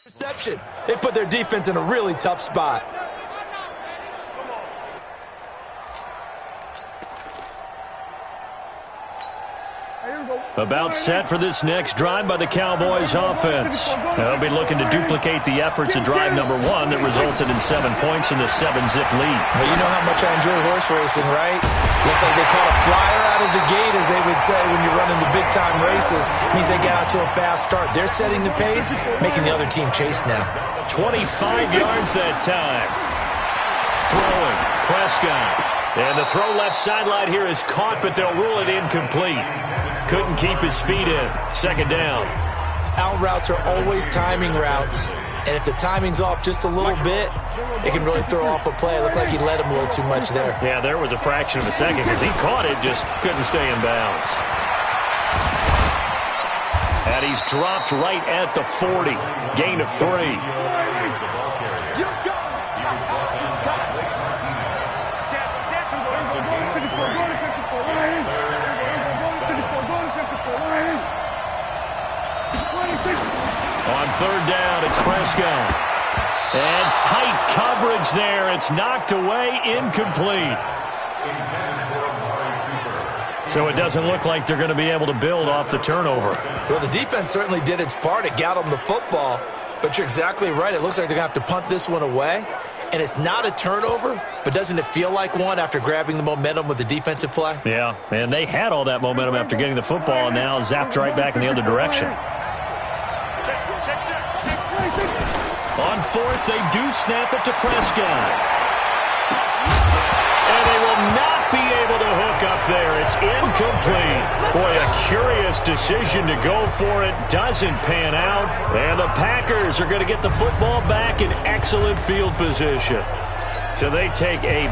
Reception. They put their defense in a really tough spot. About set for this next drive by the Cowboys offense. They'll be looking to duplicate the efforts of drive number 1 that resulted in 7 points in the 7-zip lead. Well, you know how much I enjoy horse racing, right? Looks like they caught a flyer out of the gate, as they would say when you're running the big-time races. It means they get out to a fast start. They're setting the pace, making the other team chase now. 25 yards that time. Throwing, Prescott. And the throw left sideline here is caught, but they'll rule it incomplete. Couldn't keep his feet in. Second down. Out routes are always timing routes. And if the timing's off just a little bit, it can really throw off a play. It looked like he led him a little too much there. Yeah, there was a fraction of a second because he caught it, just couldn't stay in bounds. And he's dropped right at the 40. Gain of 3. On third down, it's Prescott. And tight coverage there. It's knocked away, incomplete. So it doesn't look like they're going to be able to build off the turnover. Well, the defense certainly did its part. It got them the football. But you're exactly right. It looks like they're going to have to punt this one away. And it's not a turnover, but doesn't it feel like one after grabbing the momentum with the defensive play? Yeah, and they had all that momentum after getting the football and now zapped right back in the other direction. On fourth, they do snap it to Prescott. And they will not be able to hook up there. It's incomplete. Boy, a curious decision to go for it. Doesn't pan out. And the Packers are going to get the football back in excellent field position. So they take a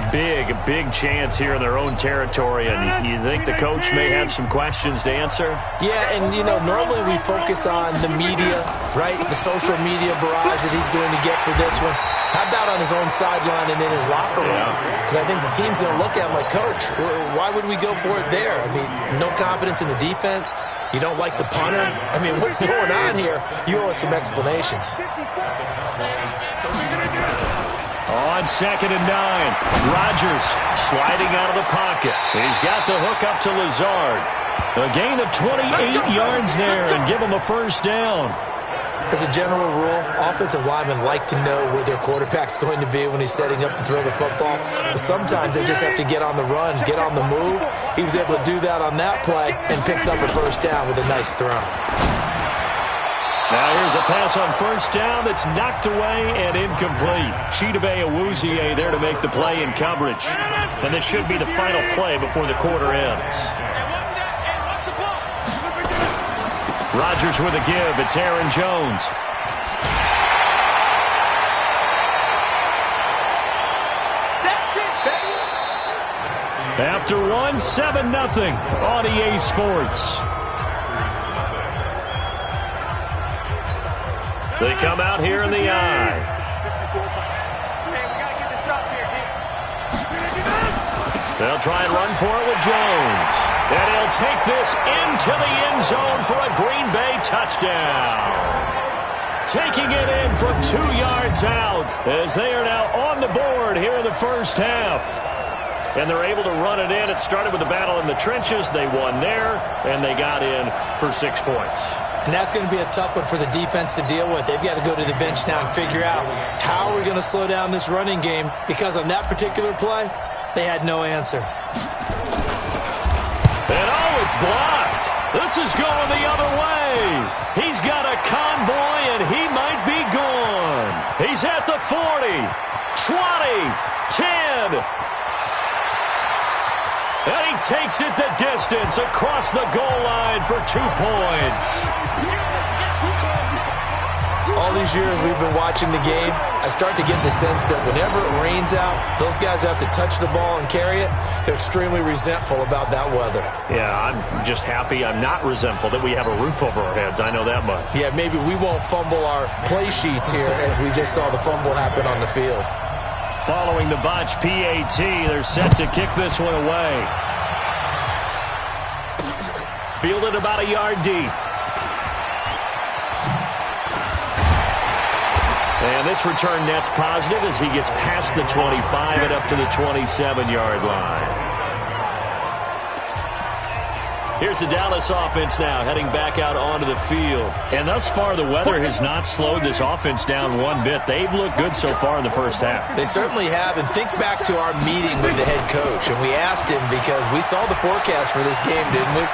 big chance here in their own territory. And you think the coach may have some questions to answer? Yeah, and, you know, normally we focus on the media, right? The social media barrage that he's going to get for this one. How about on his own sideline and in his locker room? Because I think the team's going to look at him like, Coach, why would we go for it there? I mean, no confidence in the defense. You don't like the punter. I mean, what's going on here? You owe us some explanations. On 2nd and 9, Rodgers sliding out of the pocket. He's got the hook up to Lazard. A gain of 28 yards there and give him a first down. As a general rule, offensive linemen like to know where their quarterback's going to be when he's setting up to throw the football. But sometimes they just have to get on the run, get on the move. He was able to do that on that play and picks up a first down with a nice throw. Now here's a pass on first down that's knocked away and incomplete. Chidobe Awuzie there to make the play in coverage. And this should be the final play before the quarter ends. Rodgers with a give. It's Aaron Jones. After one, 7-0 on EA Sports. They come out here in the eye. They'll try and run for it with Jones. And he'll take this into the end zone for a Green Bay touchdown. Taking it in from 2 yards out as they are now on the board here in the first half. And they're able to run it in. It started with a battle in the trenches. They won there, and they got in for 6 points. And that's going to be a tough one for the defense to deal with. They've got to go to the bench now and figure out how we're going to slow down this running game, because on that particular play, they had no answer. And it's blocked. This is going the other way. He's got a convoy, and he might be gone. He's at the 40, 20, 10. And he takes it the distance across the goal line for 2 points. All these years we've been watching the game, I start to get the sense that whenever it rains out, those guys who have to touch the ball and carry it, they're extremely resentful about that weather. Yeah, I'm just happy I'm not resentful that we have a roof over our heads. I know that much. Yeah, maybe we won't fumble our play sheets here as we just saw the fumble happen on the field. Following the botch PAT, they're set to kick this one away. Fielded about a yard deep. And this return net's positive as he gets past the 25 and up to the 27-yard line. Here's the Dallas offense now, heading back out onto the field. And thus far, the weather has not slowed this offense down one bit. They've looked good so far in the first half. They certainly have. And think back to our meeting with the head coach. And we asked him, because we saw the forecast for this game, didn't we?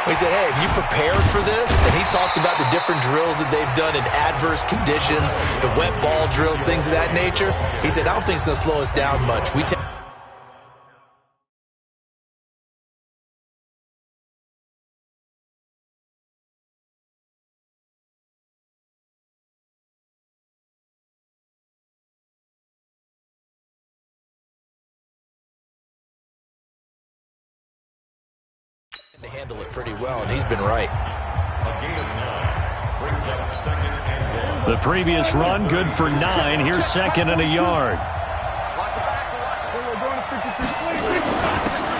We said, hey, have you prepared for this? And he talked about the different drills that they've done in adverse conditions, the wet ball drills, things of that nature. He said, I don't think it's going to slow us down much. To handle it pretty well, and he's been right. The previous run, good for 9. Here's second and a yard.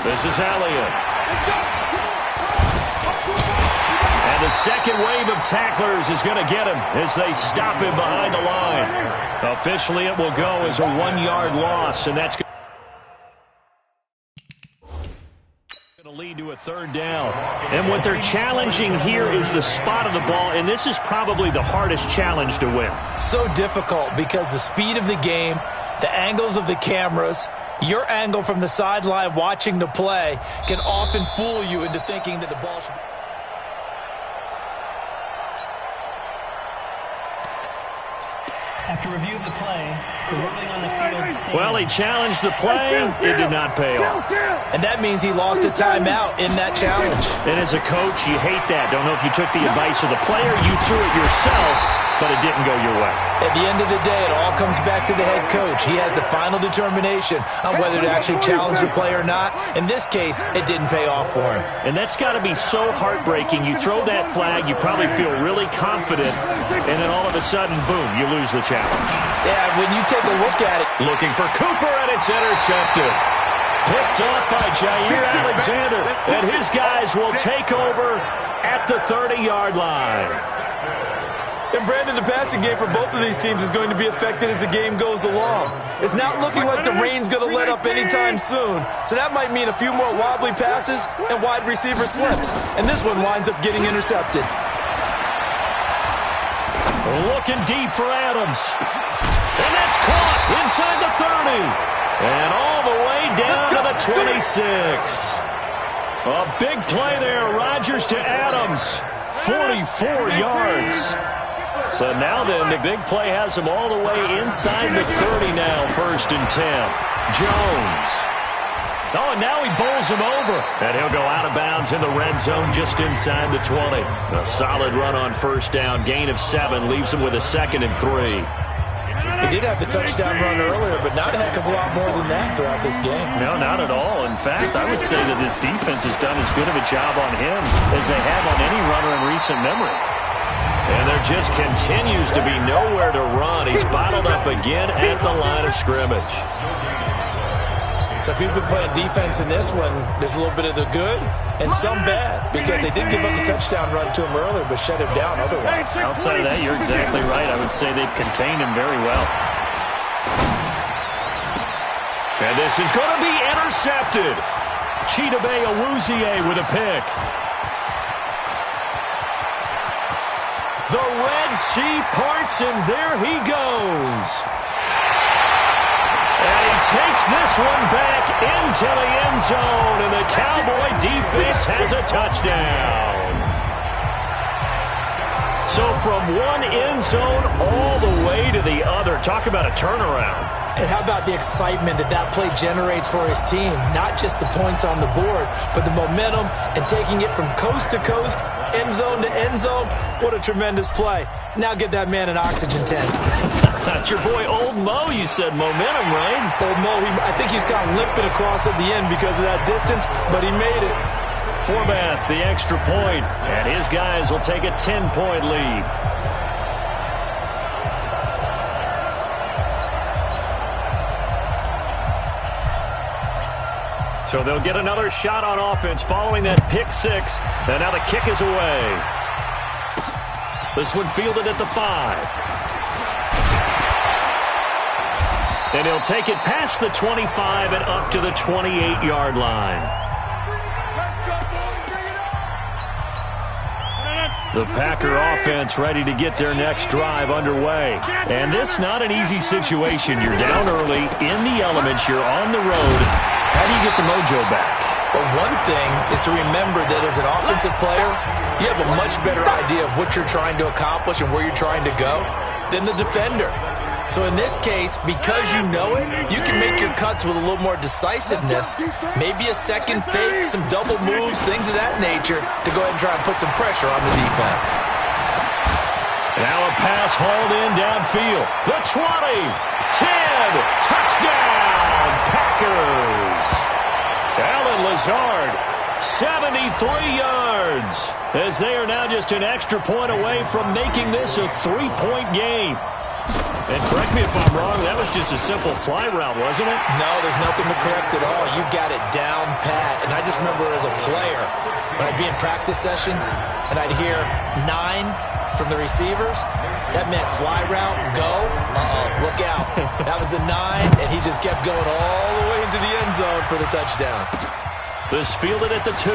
This is Elliott. And the second wave of tacklers is going to get him as they stop him behind the line. Officially, it will go as a 1-yard loss, and that's lead to a third down. And what they're challenging here is the spot of the ball, and this is probably the hardest challenge to win. So difficult because the speed of the game, the angles of the cameras, your angle from the sideline watching the play can often fool you into thinking that the ball should be. After review of the play, the ruling on the field stands. Well, he challenged the play. It did not pay off. And that means he lost a timeout in that challenge. And as a coach, you hate that. Don't know if you took the advice of the player. You threw it yourself, but it didn't go your way. At the end of the day, it all comes back to the head coach. He has the final determination on whether to actually challenge the play or not. In this case, it didn't pay off for him. And that's got to be so heartbreaking. You throw that flag, you probably feel really confident, and then all of a sudden, boom, you lose the challenge. Yeah, when you take a look at it. Looking for Cooper, and it's intercepted. Picked off by Jair Alexander, and his guys will take over at the 30-yard line. And Brandon, the passing game for both of these teams is going to be affected as the game goes along. It's not looking like the rain's going to let up anytime soon. So that might mean a few more wobbly passes and wide receiver slips. And this one winds up getting intercepted. Looking deep for Adams. And that's caught inside the 30. And all the way down to the 26. A big play there. Rodgers to Adams. 44 yards. So now then, the big play has him all the way inside the 30 now, 1st and 10. Jones. Oh, and now he bowls him over. And he'll go out of bounds in the red zone just inside the 20. A solid run on 1st down. Gain of 7 leaves him with a 2nd and 3. He did have the touchdown run earlier, but not a heck of a lot more than that throughout this game. No, not at all. In fact, I would say that this defense has done as good of a job on him as they have on any runner in recent memory. And there just continues to be nowhere to run. He's bottled up again at the line of scrimmage. So if you've been playing defense in this one, there's a little bit of the good and some bad, because they did give up the touchdown run to him earlier, but shut him down otherwise. Outside of that, you're exactly right. I would say they've contained him very well. And this is going to be intercepted. Chidobe Awuzie with a pick. The Red Sea parts, and there he goes. And he takes this one back into the end zone, and the Cowboy defense has a touchdown. So from one end zone all the way to the other. Talk about a turnaround. And how about the excitement that that play generates for his team? Not just the points on the board, but the momentum and taking it from coast to coast, end zone to end zone. What a tremendous play. Now get that man an oxygen tent. That's your boy Old Mo. You said momentum, right? Old Mo, I think he's kind of limping across at the end because of that distance, but he made it. Forbath, the extra point, and his guys will take a 10-point lead. So they'll get another shot on offense following that pick 6. And now the kick is away. This one fielded at the 5. And he'll take it past the 25 and up to the 28-yard line. The Packer offense ready to get their next drive underway. And this not an easy situation. You're down early, in the elements, you're on the road. How do you get the mojo back? Well, one thing is to remember that as an offensive player, you have a much better idea of what you're trying to accomplish and where you're trying to go than the defender. So in this case, because you know it, you can make your cuts with a little more decisiveness, maybe a second fake, some double moves, things of that nature, to go ahead and try and put some pressure on the defense. Now a pass hauled in downfield. The 20, 10, touchdown, Packers. Allen Lazard, 73 yards, as they are now just an extra point away from making this a 3-point game. And correct me if I'm wrong, that was just a simple fly route, wasn't it? No, there's nothing to correct at all. You got it down pat. And I just remember as a player, when I'd be in practice sessions, and I'd hear 9 from the receivers, that meant fly route, go, look out. That was the 9, and he just kept going all the way into the end zone for the touchdown. This fielded at the 2.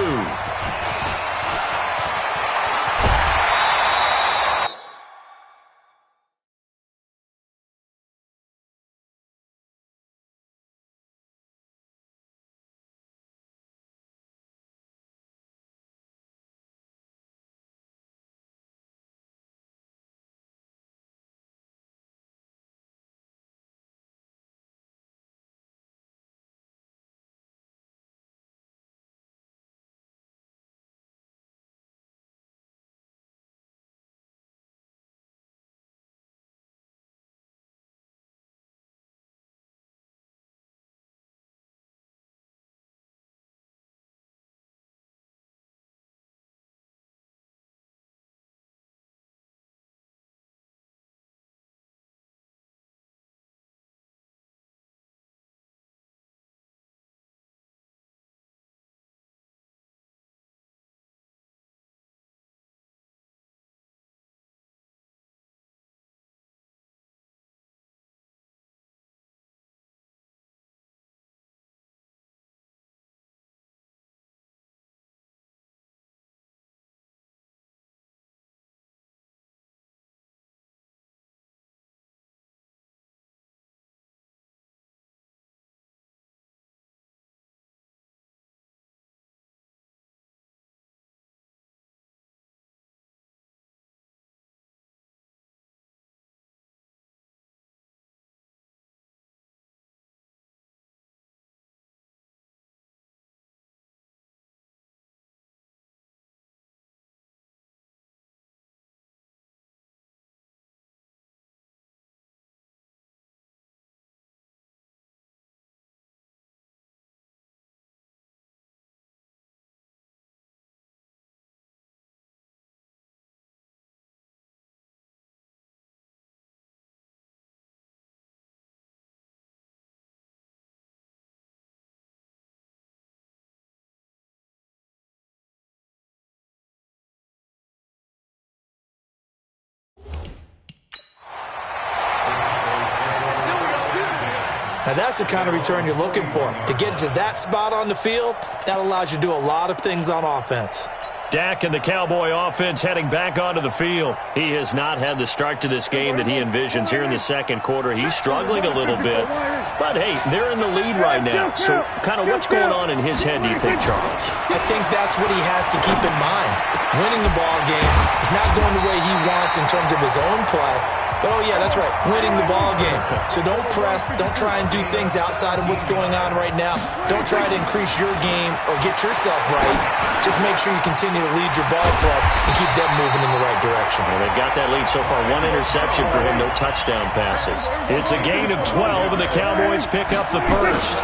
Now that's the kind of return you're looking for. To get to that spot on the field, that allows you to do a lot of things on offense. Dak and the Cowboy offense heading back onto the field. He has not had the start to this game that he envisions here in the second quarter. He's struggling a little bit. But, hey, they're in the lead right now. So kind of what's going on in his head, do you think, Charles? I think that's what he has to keep in mind. Winning the ball game is not going the way he wants in terms of his own play. But, oh, yeah, that's right, winning the ball game. So don't press. Don't try and do things outside of what's going on right now. Don't try to increase your game or get yourself right. Just make sure you continue to lead your ball club and keep them moving in the right direction. Well, they've got that lead so far. 1 interception for him, no touchdown passes. It's a gain of 12, and the Cowboys pick up the first.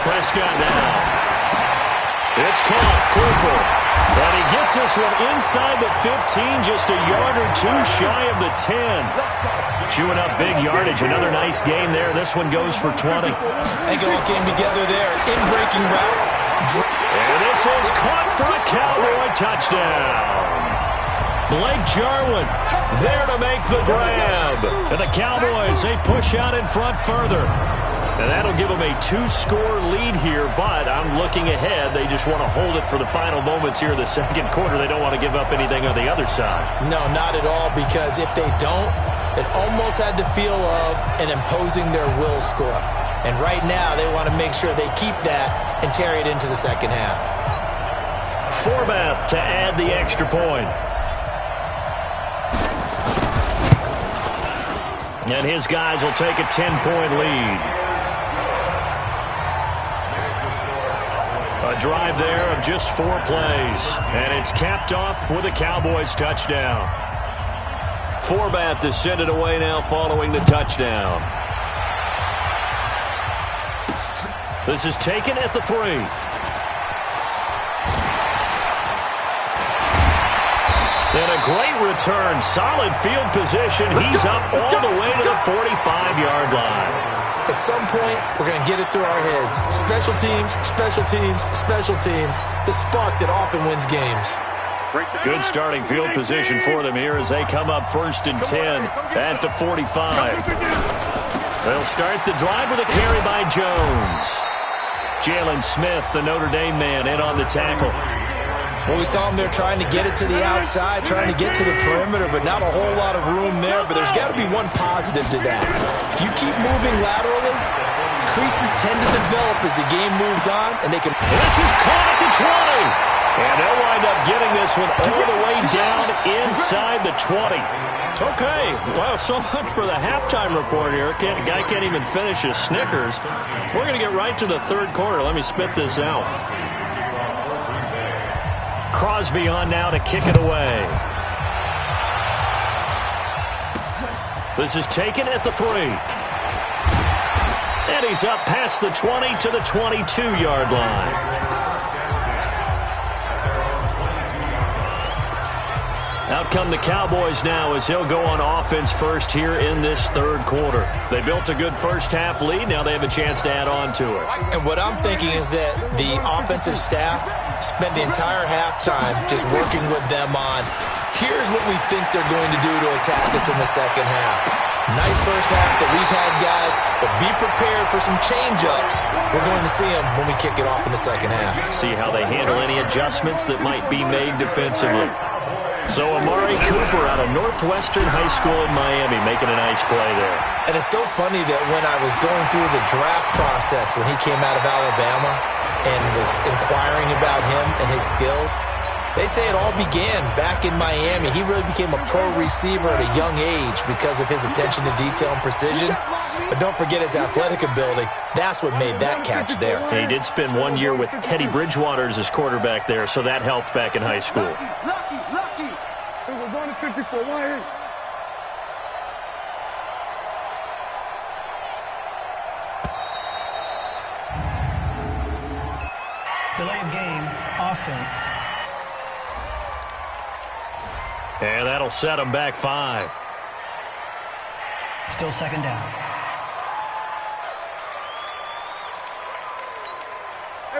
Prescott now. It's caught. Cooper. And he gets this one inside the 15, just a yard or 2 shy of the 10. Chewing up big yardage. Another nice gain there. This one goes for 20. I think it all came together there. In-breaking route. And this is caught for a Cowboy touchdown. Blake Jarwin there to make the grab. And the Cowboys, they push out in front further. And that'll give them a 2-score lead here, but I'm looking ahead. They just want to hold it for the final moments here in the second quarter. They don't want to give up anything on the other side. No, not at all, because if they don't, it almost had the feel of an imposing their will score. And right now, they want to make sure they keep that and carry it into the second half. Forbath to add the extra point. And his guys will take a 10-point lead. A drive there of just 4 plays. And it's capped off with a Cowboys touchdown. Forbath is sent it away now following the touchdown. This is taken at the 3. And a great return. Solid field position. He's up all the way to the 45-yard line. At some point, we're going to get it through our heads. Special teams, special teams, special teams. The spark that often wins games. Good starting field position for them here as they come up 1st and 10 at the 45. They'll start the drive with a carry by Jones. Jalen Smith, the Notre Dame man, in on the tackle. Well, we saw him there trying to get it to the outside, trying to get to the perimeter, but not a whole lot of room there. But there's got to be one positive to that. If you keep moving laterally, creases tend to develop as the game moves on, and they can... This is caught at the 20. And they'll wind up getting this one all the way down inside the 20. Okay, well, so much for the halftime report here. Guy can't even finish his Snickers. We're going to get right to the third quarter. Let me spit this out. Crosby on now to kick it away. This is taken at the 3. And he's up past the 20 to the 22-yard line. Out come the Cowboys now as they'll go on offense first here in this third quarter. They built a good first half lead. Now they have a chance to add on to it. And what I'm thinking is that the offensive staff spent the entire halftime just working with them on, here's what we think they're going to do to attack us in the second half. Nice first half that we've had, guys, but be prepared for some change-ups. We're going to see them when we kick it off in the second half. See how they handle any adjustments that might be made defensively. So Amari Cooper out of Northwestern High School in Miami making a nice play there. And it's so funny that when I was going through the draft process when he came out of Alabama and was inquiring about him and his skills, they say it all began back in Miami. He really became a pro receiver at a young age because of his attention to detail and precision. But don't forget his athletic ability. That's what made that catch there. He did spend 1 year with Teddy Bridgewater as his quarterback there, so that helped back in high school. Delay of game, offense. And that'll set them back 5. Still second down.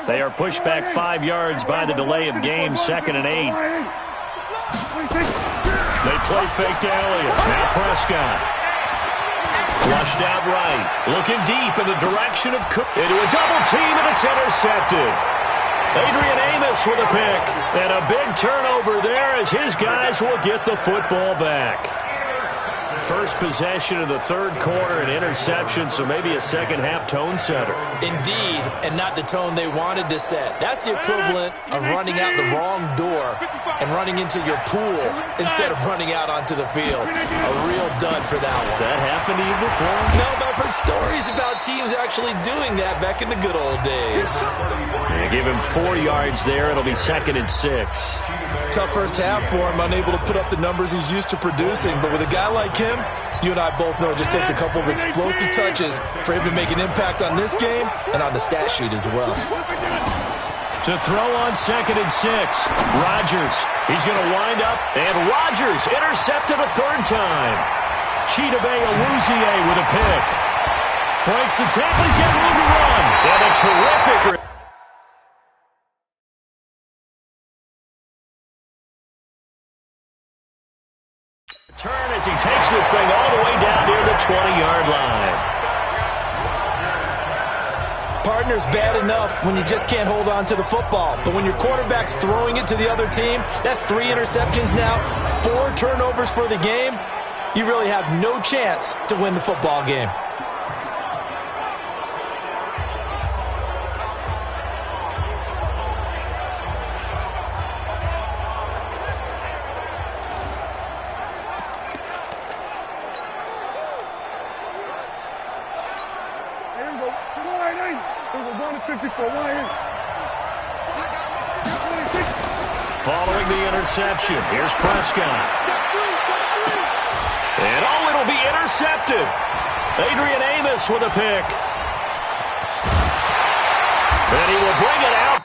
They are pushed back 5 yards by the delay of game, 2nd and 8. They play fake to Elliott. Now Prescott. Flushed out right. Looking deep in the direction of Cook. Into a double team, and it's intercepted. Adrian Amos with a pick. And a big turnover there as his guys will get the football back. First possession of the third quarter, an interception, so maybe a second-half tone setter. Indeed, and not the tone they wanted to set. That's the equivalent of running out the wrong door and running into your pool instead of running out onto the field. A real dud for that one. Has that happened to you before? No, but I've heard stories about teams actually doing that back in the good old days. They give him 4 yards there. It'll be 2nd and 6. Tough first half for him, unable to put up the numbers he's used to producing. But with a guy like him, you and I both know it just takes a couple of explosive touches for him to make an impact on this game and on the stat sheet as well. To throw on 2nd and 6. Rodgers. He's going to wind up, and Rodgers intercepted a 3rd time. Chidobe Awuzie with a pick. Breaks the tackle. He's got room to run. And a terrific going all the way down near the 20-yard line. Partner's bad enough when you just can't hold on to the football. But when your quarterback's throwing it to the other team, that's 3 interceptions now, 4 turnovers for the game. You really have no chance to win the football game. Following the interception, here's Prescott. And it'll be intercepted. Adrian Amos with a pick. And he will bring it out.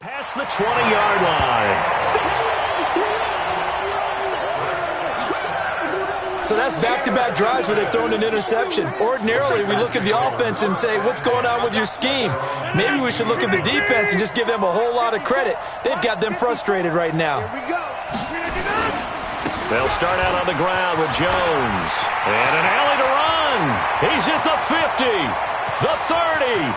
Past the 20-yard line. So that's back-to-back drives where they've thrown an interception. Ordinarily, we look at the offense and say, what's going on with your scheme? Maybe we should look at the defense and just give them a whole lot of credit. They've got them frustrated right now. They'll start out on the ground with Jones. And an alley to run. He's at the 50, the 30,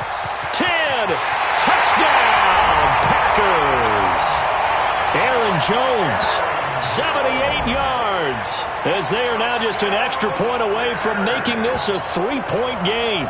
10. Touchdown, Packers. Aaron Jones, 78 yards, as they are now just an extra point away from making this a 3-point game.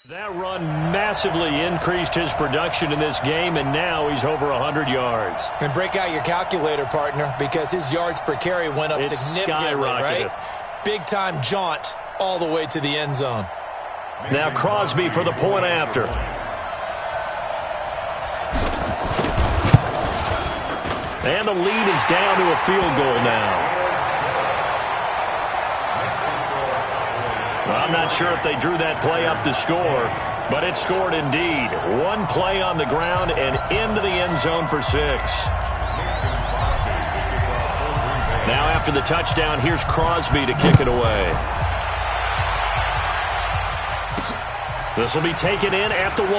That run massively increased his production in this game, and now he's over 100 yards. And break out your calculator, partner, because his yards per carry went up significantly, right? Big-time jaunt all the way to the end zone. Now Crosby for the point after. And the lead is down to a field goal now. Well, I'm not sure if they drew that play up to score, but it scored indeed. One play on the ground and into the end zone for 6. Now after the touchdown, here's Crosby to kick it away. This will be taken in at the 1.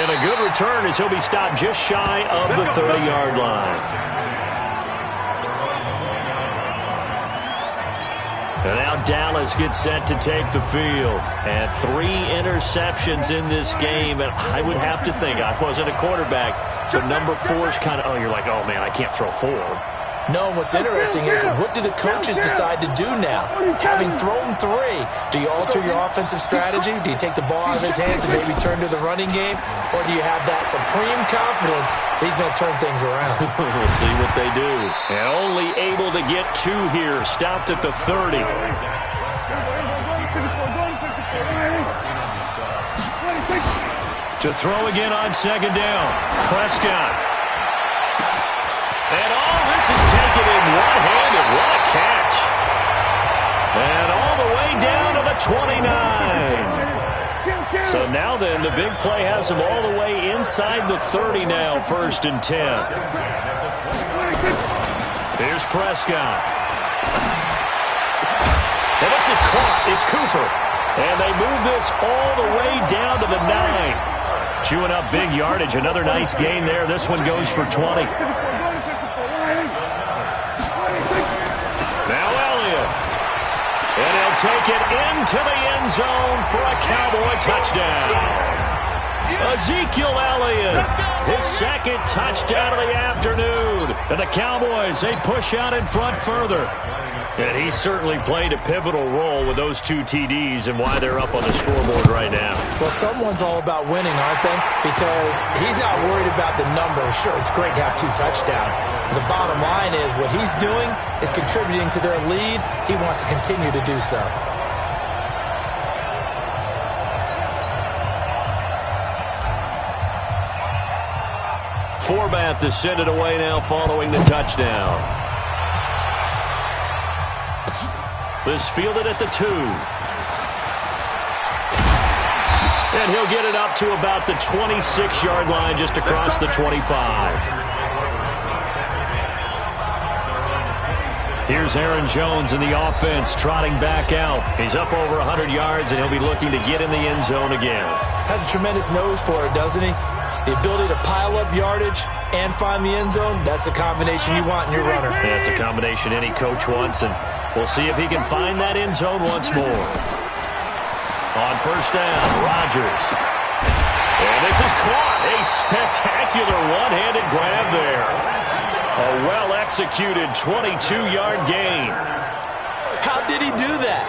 And a good return as he'll be stopped just shy of the 30-yard line. And now Dallas gets set to take the field. And 3 interceptions in this game. And I would have to think, I wasn't a quarterback, but number 4 is kind of, oh, you're like, oh, man, I can't throw 4. No, what's interesting is what do the coaches decide to do now? Having thrown 3, do you alter your offensive strategy? Do you take the ball out of his hands and maybe turn to the running game? Or do you have that supreme confidence that he's going to turn things around? We'll see what they do. And only able to get 2 here. Stopped at the 30. To throw again on second down. Prescott. And all this is taken in one-handed. What a catch. And all the way down to the 29. So now then, the big play has him all the way inside the 30 now, 1st and 10. Here's Prescott. And this is caught. It's Cooper. And they move this all the way down to the 9. Chewing up big yardage. Another nice gain there. This one goes for 20. Now Elliott. And he'll take it into the end zone for a Cowboy touchdown. Ezekiel Elliott, his second touchdown of the afternoon. And the Cowboys, they push out in front further. And he certainly played a pivotal role with those 2 TDs and why they're up on the scoreboard right now. Well, someone's all about winning, aren't they? Because he's not worried about the number. Sure, it's great to have 2 touchdowns. The bottom line is what he's doing is contributing to their lead. He wants to continue to do so. Forbath to send it away now following the touchdown. This fielded at the 2. And he'll get it up to about the 26-yard line just across the 25. Here's Aaron Jones in the offense trotting back out. He's up over 100 yards, and he'll be looking to get in the end zone again. Has a tremendous nose for it, doesn't he? The ability to pile up yardage and find the end zone, that's the combination you want in your runner. That's a combination any coach wants, and we'll see if he can find that end zone once more. On first down, Rodgers. And this is caught. A spectacular one-handed grab there. A well-executed 22-yard gain. How did he do that?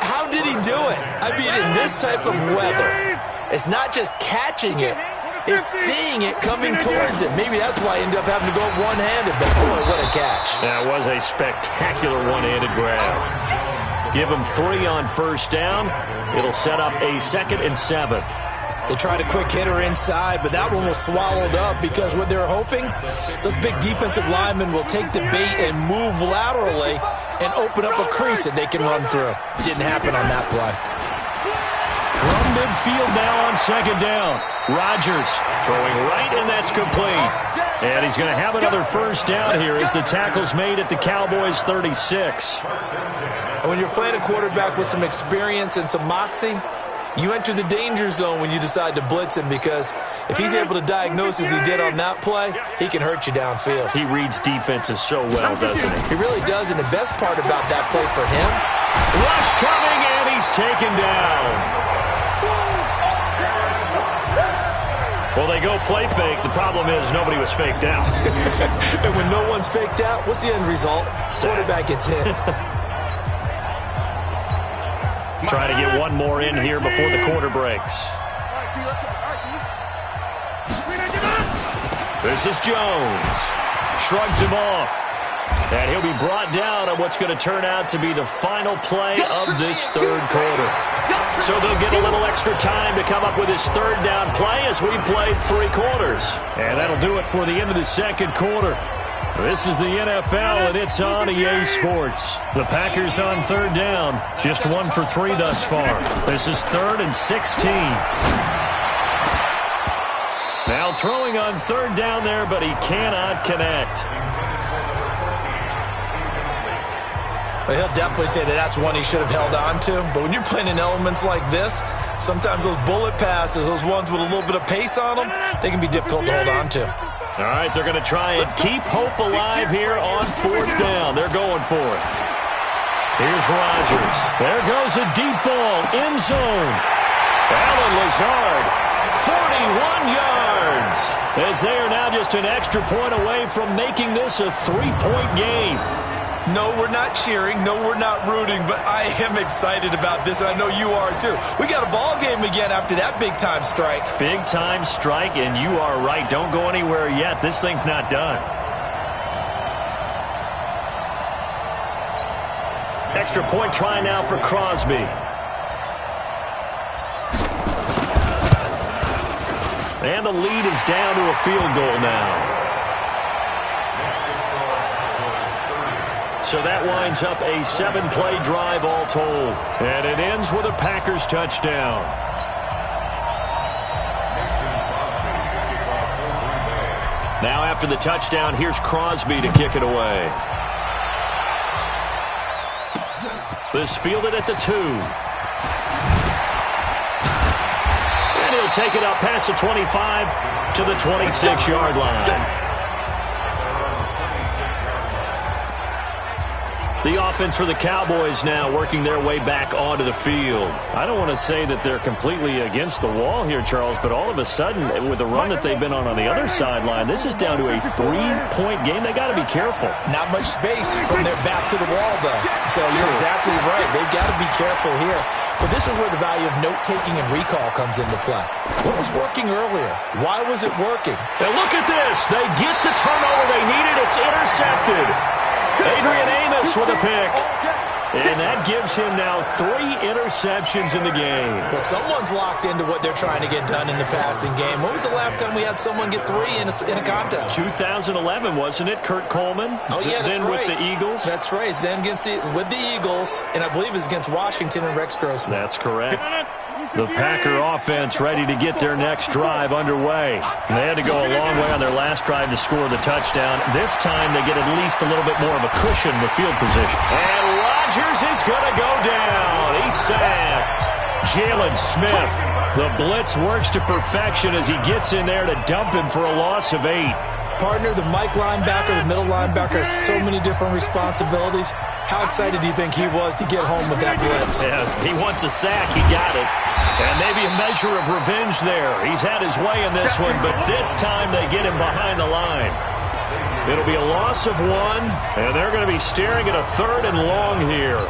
How did he do it? I mean, in this type of weather, it's not just catching it. It's seeing it coming towards it. Maybe that's why he ended up having to go one-handed, but boy, what a catch. That was a spectacular one-handed grab. Give him 3 on first down. It'll set up a 2nd and 7. They tried a quick hitter inside, but that one was swallowed up because what they're hoping, those big defensive linemen will take the bait and move laterally and open up a crease that they can run through. Didn't happen on that play. From midfield now on second down. Rodgers throwing right, and that's complete. And he's going to have another first down here as the tackle's made at the Cowboys' 36. And when you're playing a quarterback with some experience and some moxie, you enter the danger zone when you decide to blitz him, because if he's able to diagnose as he did on that play, he can hurt you downfield. He reads defenses so well, doesn't he? He really does, and the best part about that play for him, rush coming, and he's taken down. Well, they go play fake. The problem is nobody was faked out. And when no one's faked out, what's the end result? Quarterback gets hit. Try to get one more in here before the quarter breaks. This is Jones. Shrugs him off. And he'll be brought down on what's going to turn out to be the final play of this 3rd quarter. So they'll get a little extra time to come up with his 3rd down play as we played 3 quarters. And that'll do it for the end of the 2nd quarter. This is the NFL, and it's on EA Sports. The Packers on 3rd down, just 1 for 3 thus far. This is 3rd and 16. Now throwing on 3rd down there, but he cannot connect. Well, he'll definitely say that that's one he should have held on to. But when you're playing in elements like this, sometimes those bullet passes, those ones with a little bit of pace on them, they can be difficult to hold on to. All right, they're going to try and keep hope alive here on 4th down. They're going for it. Here's Rodgers. There goes a deep ball, end zone. Allen Lazard, 41 yards. As they are now just an extra point away from making this a 3-point game. No, we're not cheering. No, we're not rooting. But I am excited about this, and I know you are too. We got a ball game again after that big-time strike. Big-time strike, and you are right. Don't go anywhere yet. This thing's not done. Extra point try now for Crosby. And the lead is down to a field goal now. So that winds up a 7-play drive all told. And it ends with a Packers touchdown. Now after the touchdown, here's Crosby to kick it away. This fielded at the 2. And he'll take it up past the 25 to the 26-yard line. The offense for the Cowboys now working their way back onto the field. I don't want to say that they're completely against the wall here, Charles, but all of a sudden, with the run that they've been on the other sideline, this is down to a 3-point game. They got to be careful. Not much space from their back to the wall, though. So you're exactly right. They've got to be careful here. But this is where the value of note-taking and recall comes into play. What was working earlier? Why was it working? And look at this. They get the turnover they needed. It's intercepted. Adrian Amos with a pick. And that gives him now 3 interceptions in the game. Well, someone's locked into what they're trying to get done in the passing game. When was the last time we had someone get 3 in a contest? 2011, wasn't it? Kurt Coleman? Oh, yeah, that's then right. With the Eagles? That's right. Then with the Eagles, and I believe it's against Washington and Rex Grossman. That's correct. The Packer offense ready to get their next drive underway. They had to go a long way on their last drive to score the touchdown. This time they get at least a little bit more of a cushion with field position. And Rodgers is going to go down. He's sacked. Jalen Smith. The blitz works to perfection as he gets in there to dump him for a loss of 8. Partner, the Mike linebacker, the middle linebacker has so many different responsibilities. How excited do you think he was to get home with that blitz? Yeah, he wants a sack. He got it. And maybe a measure of revenge there. He's had his way in this one, but this time they get him behind the line. It'll be a loss of 1, and they're going to be staring at a 3rd and long here.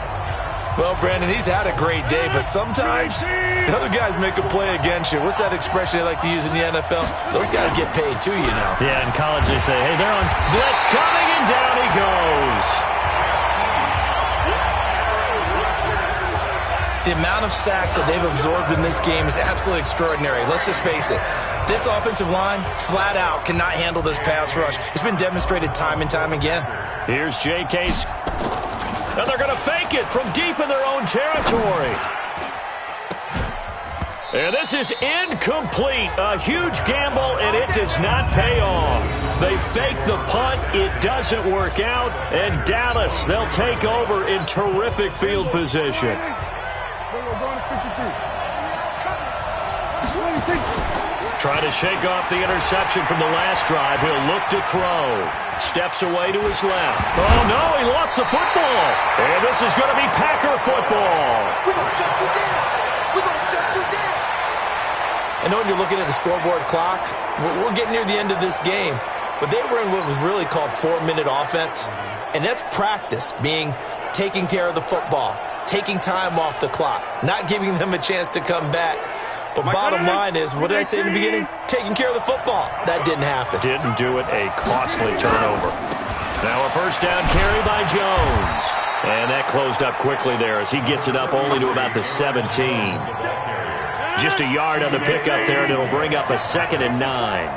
Well, Brandon, he's had a great day, but sometimes the other guys make a play against you. What's that expression they like to use in the NFL? Those guys get paid too, you know. Yeah, in college they say, hey, they're on blitz coming, and down he goes. The amount of sacks that they've absorbed in this game is absolutely extraordinary. Let's just face it. This offensive line, flat out, cannot handle this pass rush. It's been demonstrated time and time again. Here's J.K. And they're going to fake it from deep in their own territory. And this is incomplete. A huge gamble, and it does not pay off. They fake the punt. It doesn't work out. And Dallas, they'll take over in terrific field position. Trying to shake off the interception from the last drive. He'll look to throw. Steps away to his left. Oh, no, he lost the football. And this is going to be Packer football. We're going to shut you down. We're going to shut you down. I know when you're looking at the scoreboard clock, we're getting near the end of this game, but they were in what was really called 4-minute offense, and that's practice, meaning taking care of the football, taking time off the clock, not giving them a chance to come back. But bottom line is, what did I say in the beginning? Taking care of the football. That didn't happen. Didn't do it. A costly turnover. Now a first down carry by Jones. And that closed up quickly there as he gets it up only to about the 17. Just a yard on the pickup there, and it'll bring up a 2nd and 9.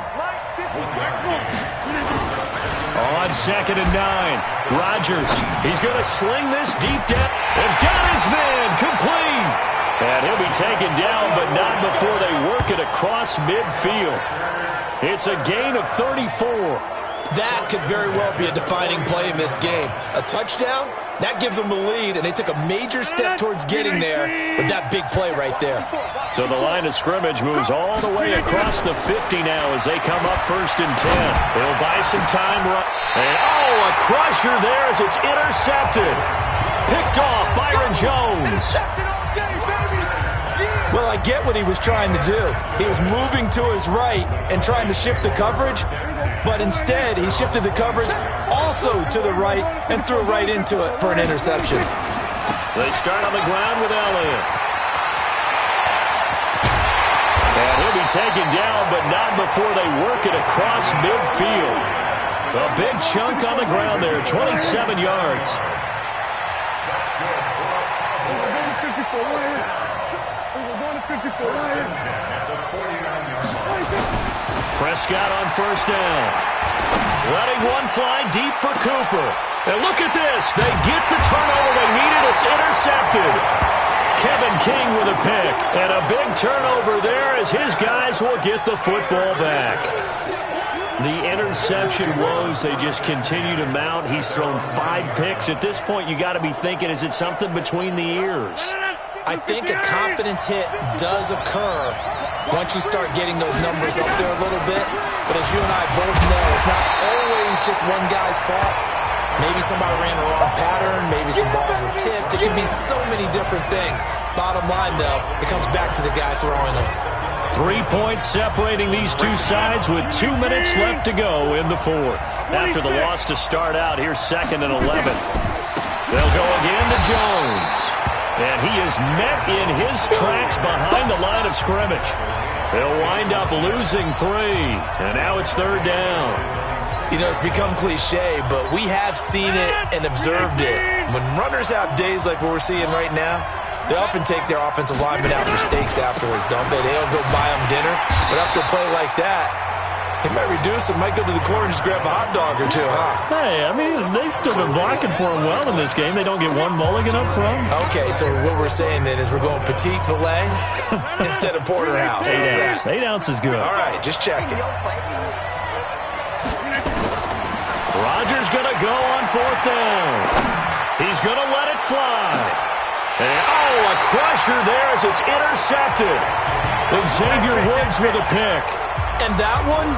On 2nd and 9, Rodgers. He's going to sling this deep down. And got his man complete. And he'll be taken down, but not before they work it across midfield. It's a gain of 34. That could very well be a defining play in this game. A touchdown, that gives them the lead, and they took a major step towards getting there with that big play right there. So the line of scrimmage moves all the way across the 50 now as they come up 1st and 10. They'll buy some time. And, a crusher there as it's intercepted. Picked off Byron Jones. Well, I get what he was trying to do. He was moving to his right and trying to shift the coverage, but instead he shifted the coverage also to the right and threw right into it for an interception. They start on the ground with Elliott. And he'll be taken down, but not before they work it across midfield. A big chunk on the ground there, 27 yards. Prescott on first down. Letting one fly deep for Cooper. And look at this. They get the turnover they needed. It's intercepted. Kevin King with a pick. And a big turnover there as his guys will get the football back. The interception woes, they just continue to mount. He's thrown 5 picks. At this point, you got to be thinking, is it something between the ears? I think a confidence hit does occur once you start getting those numbers up there a little bit. But as you and I both know, it's not always just one guy's fault. Maybe somebody ran the wrong pattern. Maybe some balls were tipped. It can be so many different things. Bottom line, though, it comes back to the guy throwing them. 3 points separating these two sides with 2 minutes left to go in the fourth. After the loss to start out, here's 2nd and 11. They'll go again to Jones. And he is met in his tracks behind the line of scrimmage. They'll wind up losing 3. And now it's 3rd down. You know, it's become cliche, but we have seen it and observed it. When runners have days like what we're seeing right now, they often take their offensive linemen out for steaks afterwards, don't they? They'll go buy them dinner. But after a play like that, he might reduce it, might go to the corner and just grab a hot dog or two, huh? Hey, I mean, they've still been blocking for him well in this game. They don't get one mulligan up front. Okay, so what we're saying then is we're going petite filet instead of porterhouse. 8 ounce. 8 ounce is good. All right, just checking. Rodgers going to go on 4th down. He's going to let it fly. And, a crusher there as it's intercepted. Xavier Woods with a pick. And that one,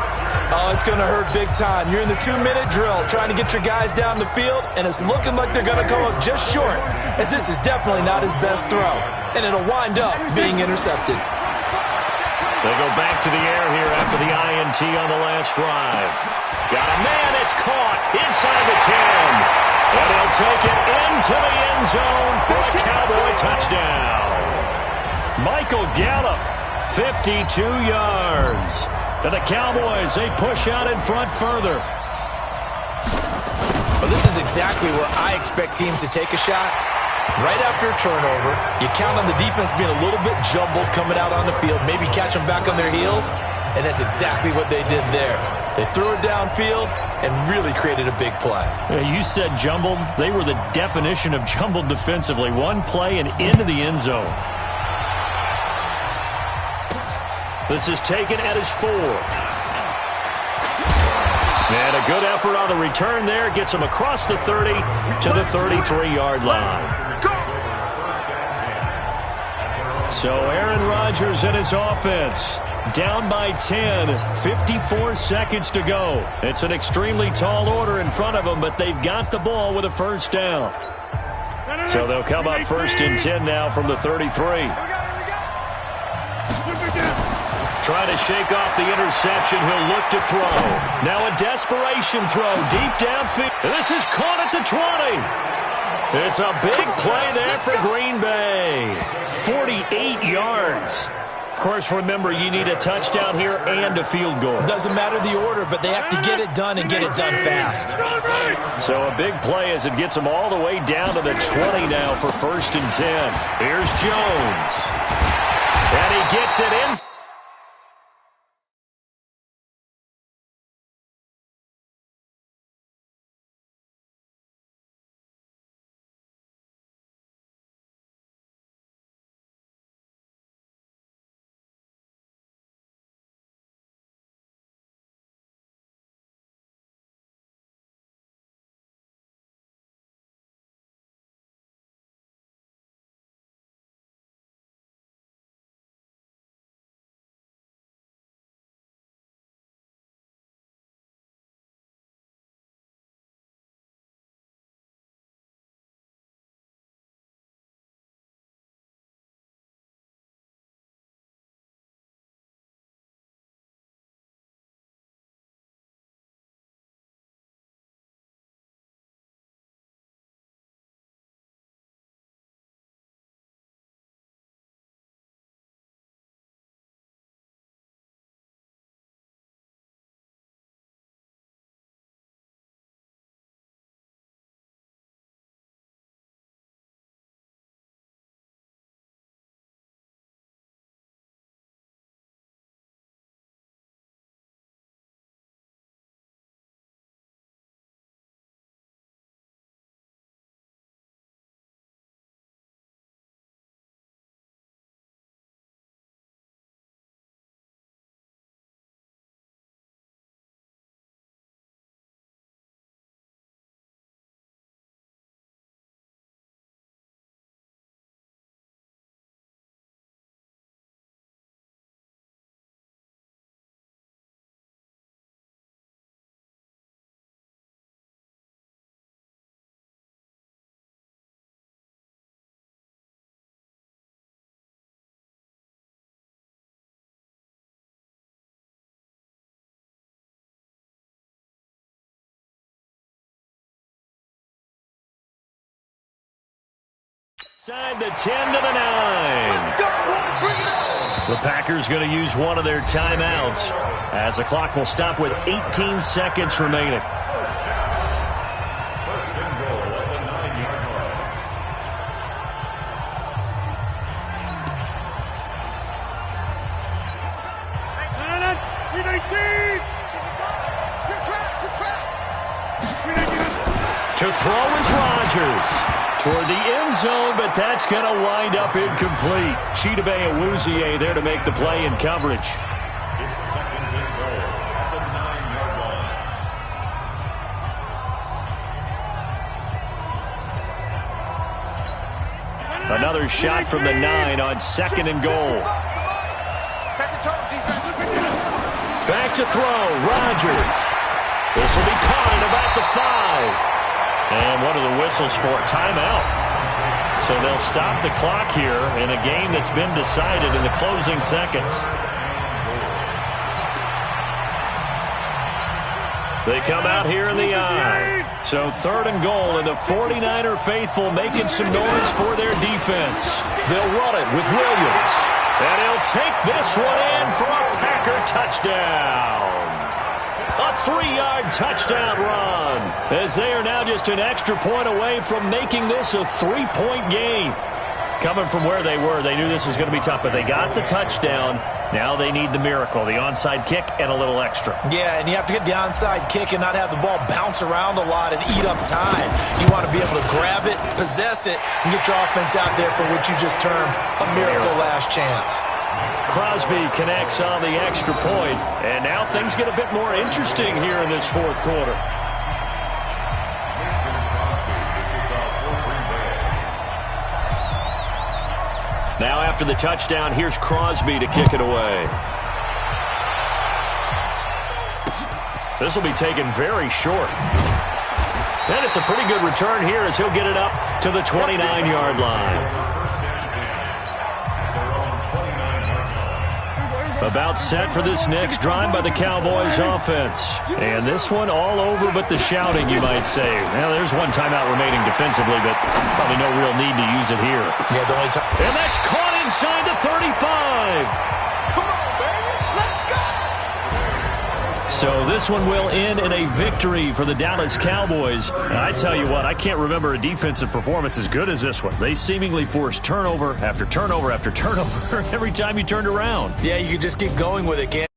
it's going to hurt big time. You're in the 2-minute drill trying to get your guys down the field, and it's looking like they're going to come up just short, as this is definitely not his best throw. And it'll wind up being intercepted. They'll go back to the air here after the INT on the last drive. Got a man, it's caught inside the 10. And he'll take it into the end zone for a Cowboy touchdown. Michael Gallup, 52 yards. And the Cowboys, they push out in front further. Well, this is exactly where I expect teams to take a shot. Right after a turnover, you count on the defense being a little bit jumbled coming out on the field, maybe catch them back on their heels, and that's exactly what they did there. They threw it downfield and really created a big play. You said jumbled. They were the definition of jumbled defensively. One play and into the end zone. This is taken at his 4. And a good effort on the return there. Gets him across the 30 to the 33-yard line. So Aaron Rodgers and his offense down by 10, 54 seconds to go. It's an extremely tall order in front of them, but they've got the ball with a first down. So they'll come up 1st and 10 now from the 33. Trying to shake off the interception. He'll look to throw. Now a desperation throw deep downfield. And this is caught at the 20. It's a big play there for Green Bay. 48 yards. Of course, remember, you need a touchdown here and a field goal. Doesn't matter the order, but they have to get it done and get it done fast. So a big play as it gets them all the way down to the 20 now for 1st and 10. Here's Jones. And he gets it in. Side the 10 to the 9. The Packers going to use one of their timeouts as the clock will stop with 18 seconds remaining. To throw is Rodgers. Toward the end zone, but that's going to wind up incomplete. Chidobe Awuzie there to make the play in coverage. It's second and goal at the 9-yard line. Another shot from the 9 on second and goal. Back to throw, Rodgers. This will be caught at about the 5. And what are the whistles for? Timeout. So they'll stop the clock here in a game that's been decided in the closing seconds. They come out here in the eye. So third and goal, and the 49er faithful making some noise for their defense. They'll run it with Williams. And he'll take this one in for a Packer touchdown. A 3-yard touchdown run, as they are now just an extra point away from making this a 3-point game. Coming from where they were, they knew this was going to be tough, but they got the touchdown. Now they need the miracle, the onside kick and a little extra. Yeah, and you have to get the onside kick and not have the ball bounce around a lot and eat up time. You want to be able to grab it, possess it, and get your offense out there for what you just termed a miracle last chance. Crosby connects on the extra point, and now things get a bit more interesting here in this fourth quarter. Now after the touchdown, here's Crosby to kick it away. This will be taken very short. And it's a pretty good return here as he'll get it up to the 29-yard line. About set for this next drive by the Cowboys offense. And this one all over but the shouting, you might say. Well, there's one timeout remaining defensively, but probably no real need to use it here. Yeah, the only time. And that's caught inside the 35. Come on, baby. Let's go. So this one will end in a victory for the Dallas Cowboys. And I tell you what, I can't remember a defensive performance as good as this one. They seemingly forced turnover after turnover after turnover every time you turned around. Yeah, you could just keep going with it, can't